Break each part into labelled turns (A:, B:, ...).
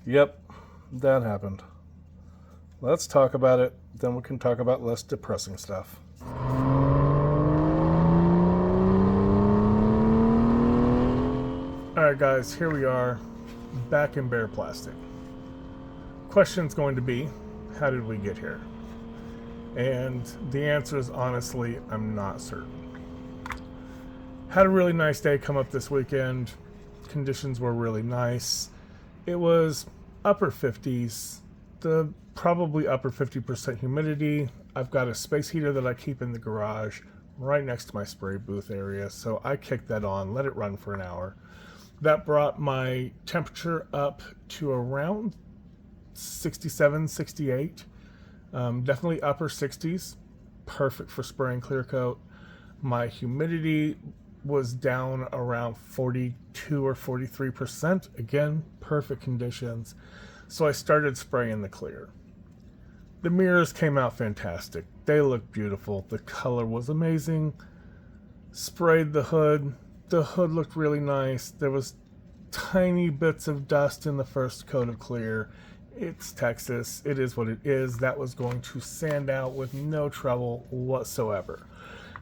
A: Yep, that happened. Let's talk about it, then we can talk about less depressing stuff. Alright guys, here we are, back in bare plastic. Question's going to be, how did we get here? And the answer is honestly, I'm not certain. Had a really nice day come up this weekend. Conditions were really nice. It was upper 50s, the probably upper 50% humidity. I've got a space heater that I keep in the garage right next to my spray booth area, so I kicked that on, let it run for an hour. That brought my temperature up to around 67, 68. Definitely upper 60s, perfect for spraying clear coat. My humidity was down around 42 or 43%. Again, perfect conditions. So I started spraying the clear. The mirrors came out fantastic. They looked beautiful. The color was amazing. Sprayed the hood. The hood looked really nice. There was tiny bits of dust in the first coat of clear. It's Texas. It is what it is. That was going to sand out with no trouble whatsoever.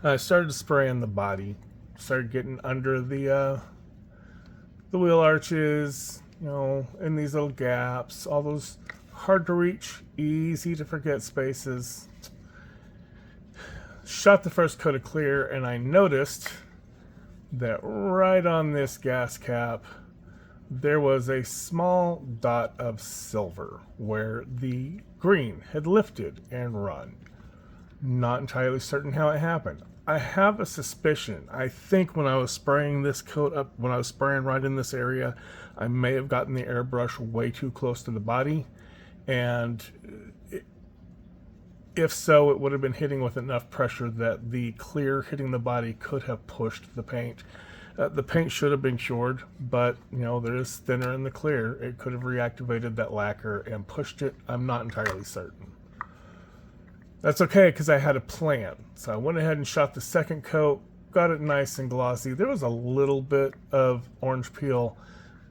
A: I started spraying the body. Started getting under the wheel arches, in these little gaps, all those hard to reach, easy to forget spaces. Shot the first coat of clear, and I noticed that right on this gas cap there was a small dot of silver where the green had lifted and run. Not entirely certain how it happened. I have a suspicion. I think when I was spraying this coat up, when I was spraying right in this area, I may have gotten the airbrush way too close to the body, and if so, it would have been hitting with enough pressure that the clear hitting the body could have pushed the paint. The paint should have been cured, but there is thinner in the clear. It could have reactivated that lacquer and pushed it. I'm not entirely certain. That's okay, because I had a plan. So I went ahead and shot the second coat, got it nice and glossy. There was a little bit of orange peel,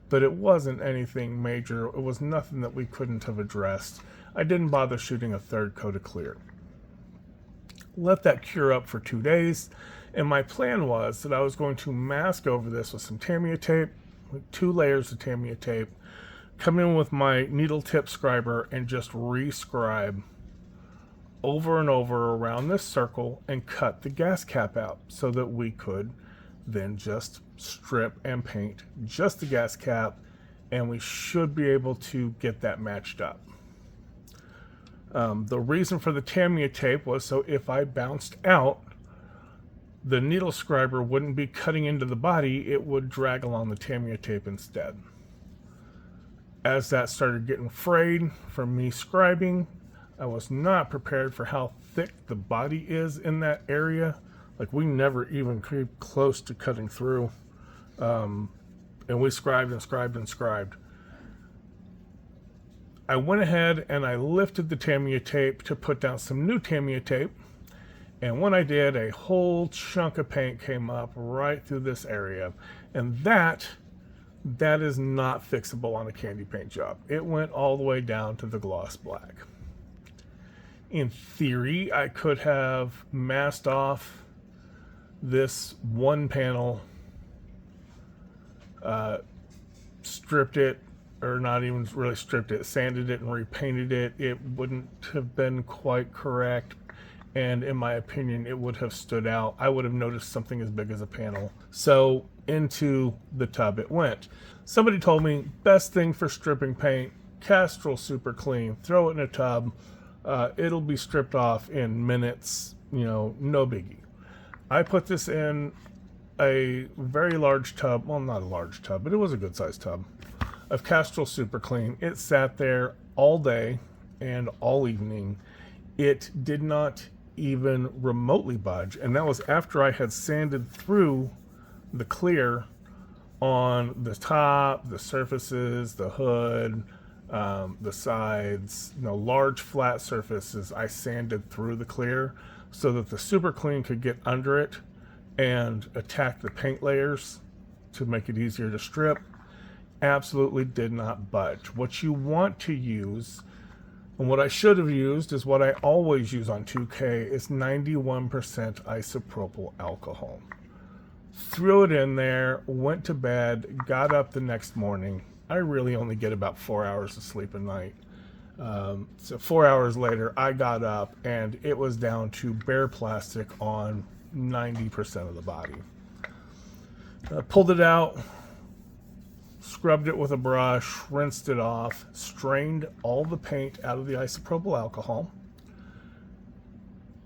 A: but it wasn't anything major. It was nothing that we couldn't have addressed. I didn't bother shooting a third coat of clear. Let that cure up for 2 days, and my plan was that I was going to mask over this with some Tamiya tape, 2 layers of Tamiya tape, come in with my needle tip scriber and just re-scribe over and over around this circle and cut the gas cap out so that we could then just strip and paint just the gas cap, and we should be able to get that matched up. The reason for the Tamiya tape was so if I bounced out, the needle scriber wouldn't be cutting into the body, it would drag along the Tamiya tape instead. As that started getting frayed from me scribing, I was not prepared for how thick the body is in that area. Like, we never even came close to cutting through. And we scribed and scribed and scribed. I went ahead and I lifted the Tamiya tape to put down some new Tamiya tape. And when I did, a whole chunk of paint came up right through this area. And that is not fixable on a candy paint job. It went all the way down to the gloss black. In theory, I could have masked off this one panel, stripped it, or not even really stripped it, sanded it and repainted it. It wouldn't have been quite correct, and in my opinion, it would have stood out. I would have noticed something as big as a panel. So into the tub it went. Somebody told me, best thing for stripping paint, Castrol Super Clean, throw it in a tub. It'll be stripped off in minutes, no biggie. I put this in a very large tub, well, not a large tub, but it was a good sized tub, of Castrol Super Clean. It sat there all day and all evening. It did not even remotely budge, and that was after I had sanded through the clear on the top, the surfaces, the hood, the sides, large flat surfaces. I sanded through the clear so that the Super Clean could get under it and attack the paint layers to make it easier to strip. absolutely did not budge. What you want to use, and what I should have used is what I always use on 2K, is 91% isopropyl alcohol. Threw it in there, went to bed, got up the next morning. I really only get about 4 hours of sleep a night. So 4 hours later, I got up and it was down to bare plastic on 90% of the body. Pulled it out, scrubbed it with a brush, rinsed it off, strained all the paint out of the isopropyl alcohol,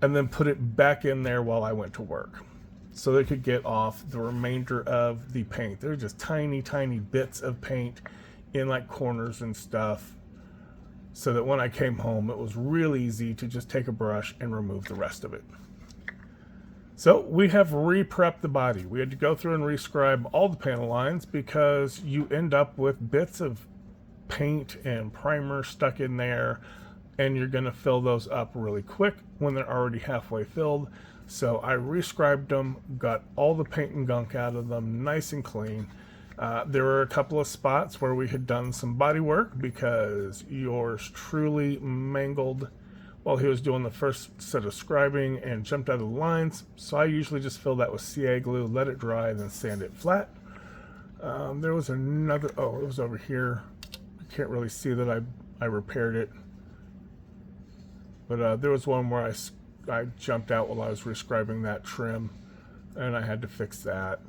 A: and then put it back in there while I went to work so they could get off the remainder of the paint. They're just tiny, tiny bits of paint in like corners and stuff, so that when I came home, it was real easy to just take a brush and remove the rest of it. So we have re-prepped the body. We had to go through and rescribe all the panel lines because you end up with bits of paint and primer stuck in there, and you're going to fill those up really quick when they're already halfway filled. So I rescribed them, got all the paint and gunk out of them nice and clean. There were a couple of spots where we had done some body work because yours truly mangled while he was doing the first set of scribing and jumped out of the lines. So I usually just fill that with CA glue, let it dry, and then sand it flat. There was another, oh, it was over here. You can't really see that I repaired it. But there was one where I jumped out while I was rescribing that trim, and I had to fix that.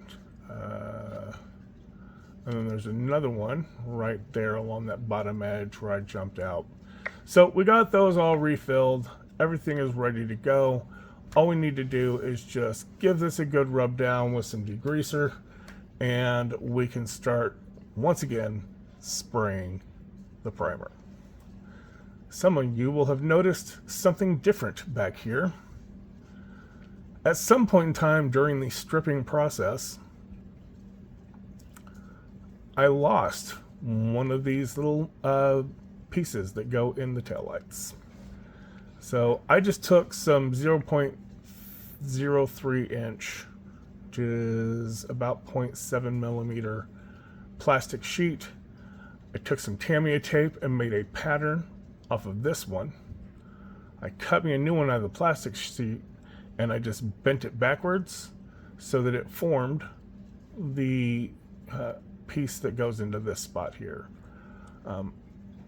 A: And then there's another one right there along that bottom edge where I jumped out. So we got those all refilled. Everything is ready to go. All we need to do is just give this a good rub down with some degreaser, and we can start once again spraying the primer. Some of you will have noticed something different back here. At some point in time during the stripping process, I lost one of these little pieces that go in the taillights. So I just took some 0.03 inch, which is about 0.7 millimeter plastic sheet. I took some Tamiya tape and made a pattern off of this one. I cut me a new one out of the plastic sheet, and I just bent it backwards so that it formed the piece that goes into this spot here.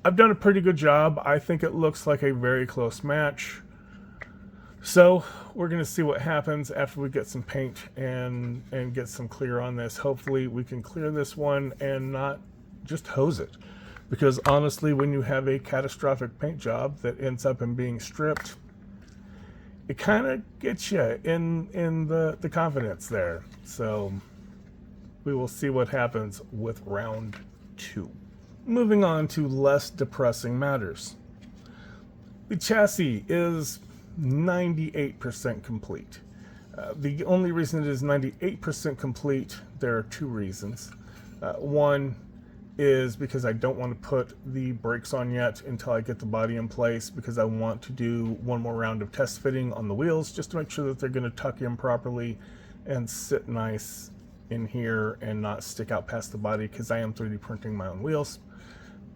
A: I've done a pretty good job. I think it looks like a very close match. So we're going to see what happens after we get some paint and get some clear on this. Hopefully we can clear this one and not just hose it. Because honestly, when you have a catastrophic paint job that ends up in being stripped, it kind of gets you in the confidence there. So we will see what happens with round 2. Moving on to less depressing matters. The chassis is 98% complete. The only reason it is 98% complete, there are 2 reasons. One is because I don't want to put the brakes on yet until I get the body in place, because I want to do one more round of test fitting on the wheels just to make sure that they're going to tuck in properly and sit nice in here and not stick out past the body, because I am 3D printing my own wheels,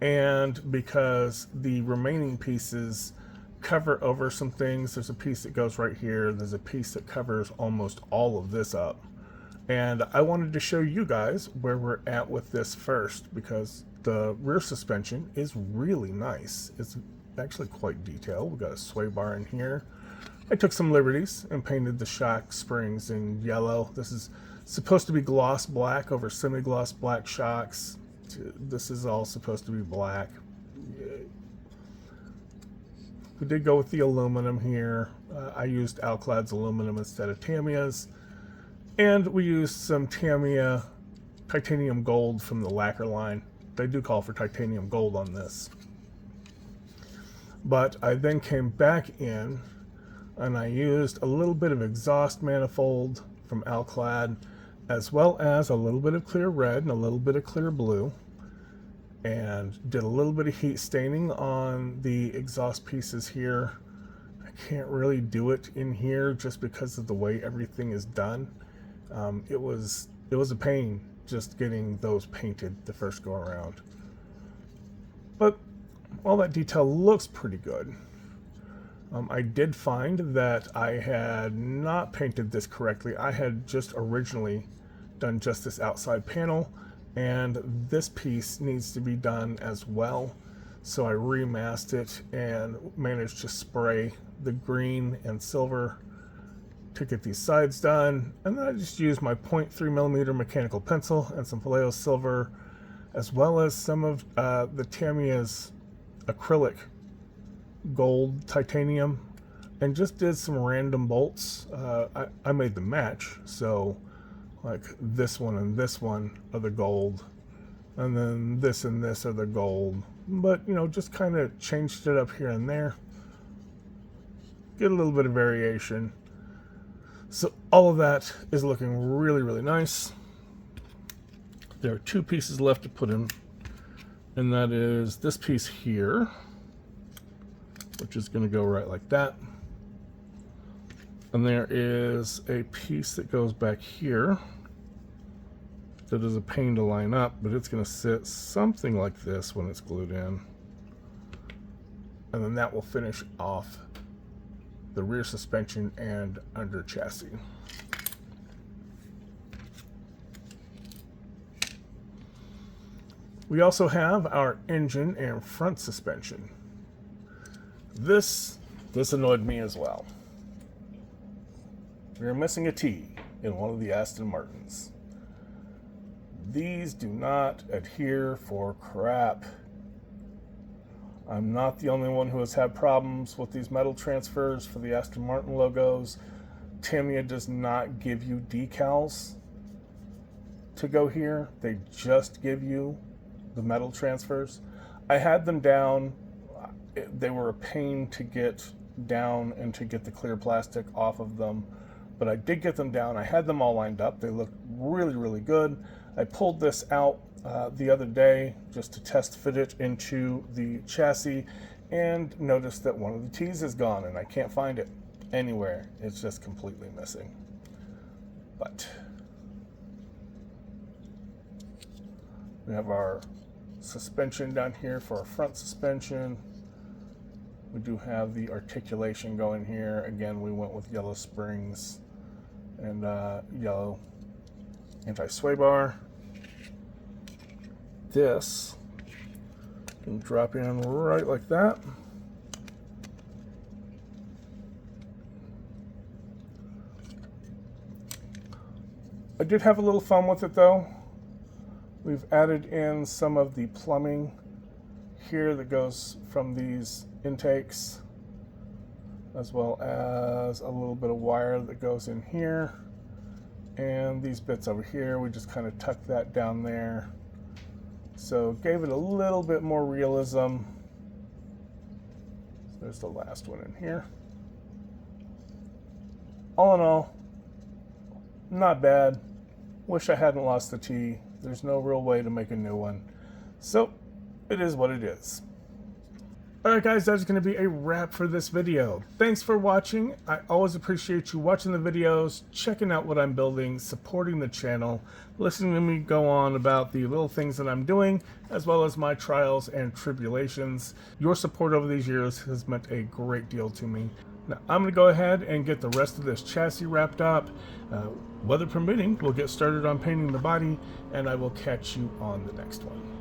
A: and because the remaining pieces cover over some things. There's a piece that goes right here, there's a piece that covers almost all of this up, and I wanted to show you guys where we're at with this first, because the rear suspension is really nice. It's actually quite detailed. We've got a sway bar in here. I took some liberties and painted the shock springs in yellow. This is supposed to be gloss black over semi-gloss black shocks. This is all supposed to be black. Yay. We did go with the aluminum here. I used Alclad's aluminum instead of Tamiya's. And we used some Tamiya titanium gold from the lacquer line. They do call for titanium gold on this. But I then came back in and I used a little bit of exhaust manifold from Alclad, as well as a little bit of clear red and a little bit of clear blue, and did a little bit of heat staining on the exhaust pieces here. I can't really do it in here just because of the way everything is done. It was a pain just getting those painted the first go around. But all that detail looks pretty good. I did find that I had not painted this correctly. I had just originally done just this outside panel, and this piece needs to be done as well. So I remasked it and managed to spray the green and silver to get these sides done. And then I just used my 0.3mm mechanical pencil and some Vallejo silver, as well as some of the Tamiya's acrylic gold titanium, and just did some random bolts. I made them match, so like this one and this one are the gold, and then this and this are the gold, but you know, just kind of changed it up here and there, get a little bit of variation. So all of that is looking really, really nice. There are two pieces left to put in, and that is this piece here, which is going to go right like that. And there is a piece that goes back here that is a pain to line up, but it's going to sit something like this when it's glued in. And then that will finish off the rear suspension and under chassis. We also have our engine and front suspension. This annoyed me as well. We are missing a T in one of the Aston Martins. These do not adhere for crap. I'm not the only one who has had problems with these metal transfers for the Aston Martin logos. Tamiya does not give you decals to go here. They just give you the metal transfers. I had them down. They were a pain to get down and to get the clear plastic off of them, but I did get them down. I had them all lined up. They looked really, really good. I pulled this out the other day just to test fit it into the chassis and noticed that one of the T's is gone and I can't find it anywhere. It's just completely missing. But we have our suspension down here for our front suspension. We do have the articulation going here. Again, we went with yellow springs and yellow anti-sway bar. This can drop in right like that. I did have a little fun with it though. We've added in some of the plumbing here that goes from these intakes, as well as a little bit of wire that goes in here, and these bits over here, we just kind of tucked that down there. So gave it a little bit more realism. There's the last one in here. All in all, not bad. Wish I hadn't lost the T. There's no real way to make a new one. So it is what it is. Alright guys, that's going to be a wrap for this video. Thanks for watching. I always appreciate you watching the videos, checking out what I'm building, supporting the channel, listening to me go on about the little things that I'm doing, as well as my trials and tribulations. Your support over these years has meant a great deal to me. Now I'm going to go ahead and get the rest of this chassis wrapped up. Weather permitting, we'll get started on painting the body, and I will catch you on the next one.